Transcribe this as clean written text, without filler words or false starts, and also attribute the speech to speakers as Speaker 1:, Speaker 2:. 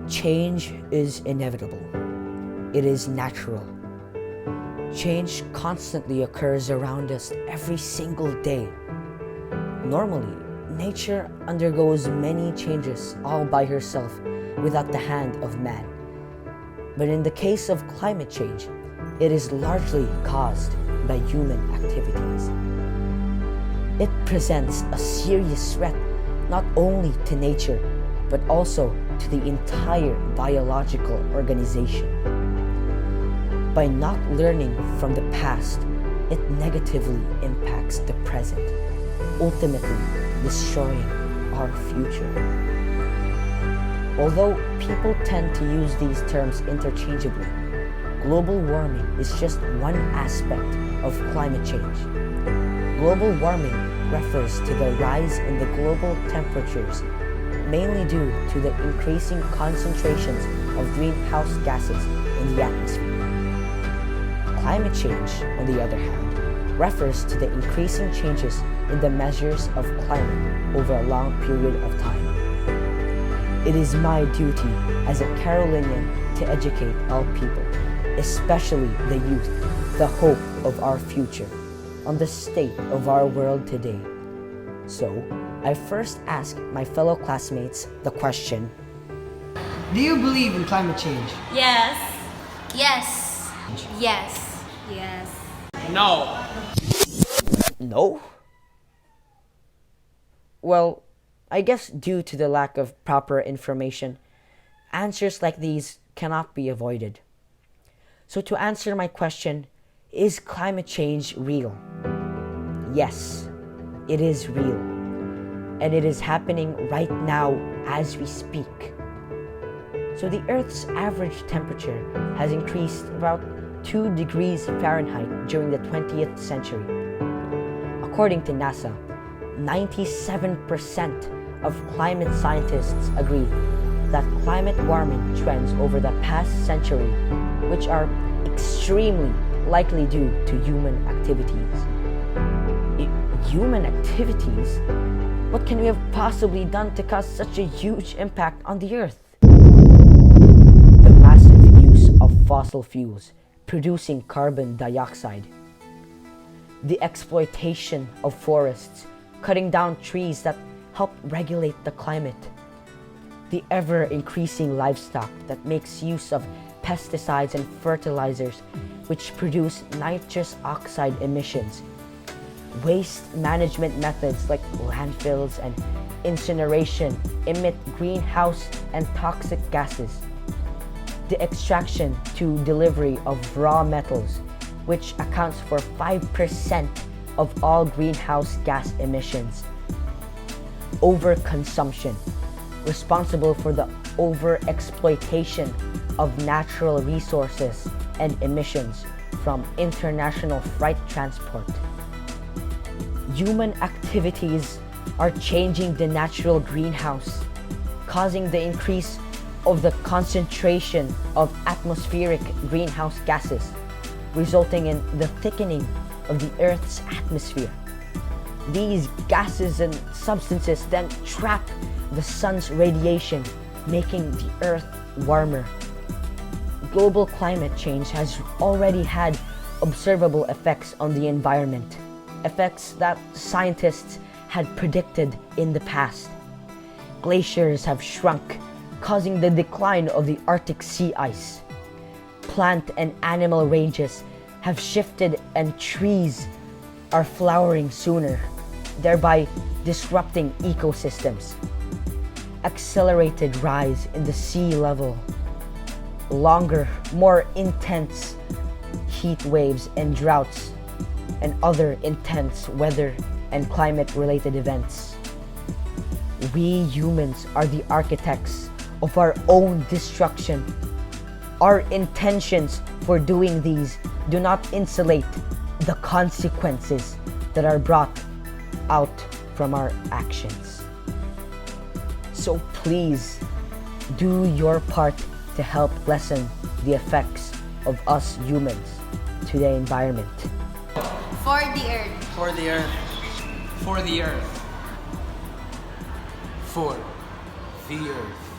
Speaker 1: Change is inevitable. It is natural. Change constantly occurs around us every single day. Normally, nature undergoes many changes all by herself without the hand of man. But in the case of climate change, it is largely caused by human activities. It presents a serious threat not only to nature, but also to the entire biological organization. By not learning from the past, it negatively impacts the present, ultimately destroying our future. Although people tend to use these terms interchangeably, global warming is just one aspect of climate change. Global warming refers to the rise in the global temperatures, mainly due to the increasing concentrations of greenhouse gases in the atmosphere. Climate change, on the other hand, refers to the increasing changes in the measures of climate over a long period of time. It is my duty as a Carolinian to educate all people, especially the youth, the hope of our future, on the state of our world today. So, I first asked my fellow classmates the question,
Speaker 2: Do you believe in climate change?
Speaker 3: Yes. Yes. Yes. Yes.
Speaker 4: No.
Speaker 1: no? Well, I guess due to the lack of proper information, answers like these cannot be avoided. So to answer my question, is climate change real? Yes, it is real. And it is happening right now as we speak. So the Earth's average temperature has increased about 2 degrees Fahrenheit during the 20th century. According to NASA, 97% of climate scientists agree that climate warming trends over the past century, which are extremely likely due to human activities. Human activities? What can we have possibly done to cause such a huge impact on the Earth? The massive use of fossil fuels producing carbon dioxide. The exploitation of forests, cutting down trees that help regulate the climate. The ever-increasing livestock that makes use of pesticides and fertilizers which produce nitrous oxide emissions. Waste management methods like landfills and incineration emit greenhouse and toxic gases. The extraction to delivery of raw metals, which accounts for 5% of all greenhouse gas emissions. Overconsumption, responsible for the overexploitation of natural resources and emissions from international freight transport. Human activities are changing the natural greenhouse, causing the increase of the concentration of atmospheric greenhouse gases, resulting in the thickening of the Earth's atmosphere. These gases and substances then trap the sun's radiation, making the Earth warmer. Global climate change has already had observable effects on the environment, effects that scientists had predicted in the past. Glaciers have shrunk, causing the decline of the Arctic sea ice. Plant and animal ranges have shifted and trees are flowering sooner, thereby disrupting ecosystems. Accelerated rise in the sea level. Longer, more intense heat waves and droughts, and other intense weather and climate-related events. We humans are the architects of our own destruction. Our intentions for doing these do not insulate the consequences that are brought out from our actions. So please, do your part to help lessen the effects of us humans to the environment.
Speaker 3: For the earth.
Speaker 4: For the earth.
Speaker 5: For the earth.
Speaker 4: For the earth.